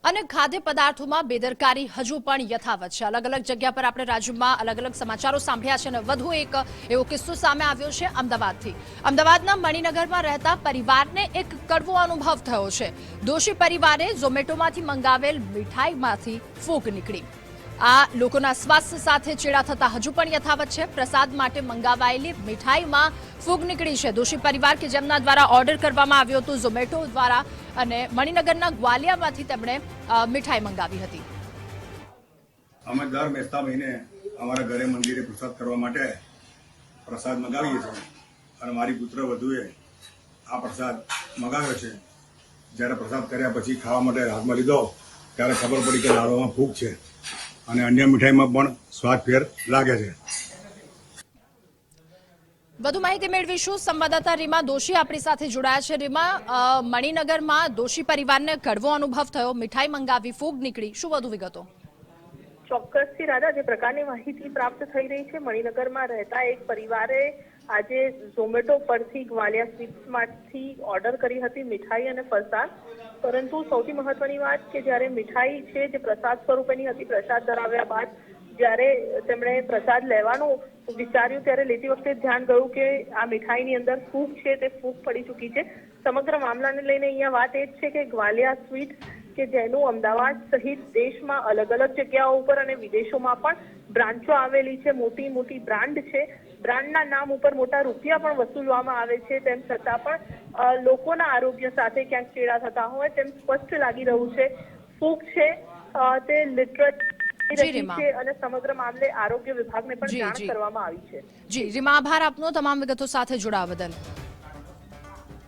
અને ખાદ્ય પદાર્થોમાં બેદરકારી હજુ પણ યથાવત છે। અલગ અલગ જગ્યા પર આપણે રાજ્યમાં અલગ અલગ સમાચારો સાંભળ્યા છે અને વધુ એક એવો કિસ્સો સામે આવ્યો છે અમદાવાદથી। અમદાવાદના મણિનગરમાં રહેતા પરિવારને એક કડવો અનુભવ થયો છે। દોષી પરિવારે ઝોમેટોમાંથી મંગાવેલ મીઠાઈમાંથી ફૂગ નીકળી। આ લોકોના સ્વાસ્થ્ય સાથે ચેડા થતા હજુ પણ યથાવત છે। પ્રસાદ માટે મંગાવાયેલી મીઠાઈમાં ફૂગ નીકળી છે। દોષી પરિવાર કે જેમના દ્વારા ઓર્ડર કરવામાં આવ્યો હતો ઝોમેટો દ્વારા અને મણિનગરના ગ્વાલિયામાંથી તેમણે મીઠાઈ મંગાવી હતી। અમે દર બેસતા મહિને અમારા ઘરે મંદિરે પ્રસાદ કરવા માટે પ્રસાદ મંગાવીએ છીએ અને મારી પુત્ર વધુએ આ પ્રસાદ મંગાવ્યો છે। જ્યારે પ્રસાદ કર્યા પછી ખાવા માટે હાથમાં લીધો ત્યારે ખબર પડી કે લાડવામાં ફૂગ છે અને અન્ય મીઠાઈમાં પણ સ્વાદ ફેર લાગે છે। વધુ માહિતી મેળવીશું। સંવાદદાતા રીમા દોશી આપણી સાથે જોડાયા છે। રીમા, મણિનગરમાં દોષી પરિવારને કડવો અનુભવ થયો, મીઠાઈ મંગાવી, ફૂગ નીકળી, શું વધુ વિગતો? ચોક્કસથી રાધા, જે પ્રકારની માહિતી પ્રાપ્ત થઈ રહી છે, મણિનગરમાં રહેતા એક પરિવારે આજે ઝોમેટો પરથી ગ્વાલિયા સ્વીટ્સમાંથી ઓર્ડર કરી હતી મીઠાઈ અને ફરસાણ। પરંતુ સૌથી મહત્વની વાત કે જ્યારે મીઠાઈ છે જે પ્રસાદ સ્વરૂપેની હતી, પ્રસાદ ધરાવ્યા બાદ જ્યારે તેમણે પ્રસાદ લેવાનું વિચાર્યું ત્યારે લેતી વખતે ધ્યાન ગયું કે આ મીઠાઈની અંદર ફૂગ છે, તે ફૂગ પડી ચૂકી છે। સમગ્ર મામલાને લઈને અહીંયા વાત એ જ છે કે ગ્વાલિયા સ્વીટ કે જેનું અમદાવાદ સહિત દેશમાં અલગ અલગ જગ્યાઓ ઉપર અને વિદેશોમાં પણ બ્રાન્ચો આવેલી છે, મોટી મોટી બ્રાન્ડ છે, બ્રાન્ડના નામ ઉપર મોટા રૂપિયા પણ વસૂલવામાં આવે છે, તેમ છતાં પણ લોકોના આરોગ્ય સાથે ક્યાંક ચેડા થતા હોય તેમ સ્પષ્ટ લાગી રહ્યું છે। ફૂગ છે તે લિટરલ અને સમગ્ર મામલે આરોગ્ય વિભાગને પણ જાણ કરવામાં આવી છે। જી રીમા, આભાર આપનો તમામ વિગતો સાથે જોડાવા બદલ।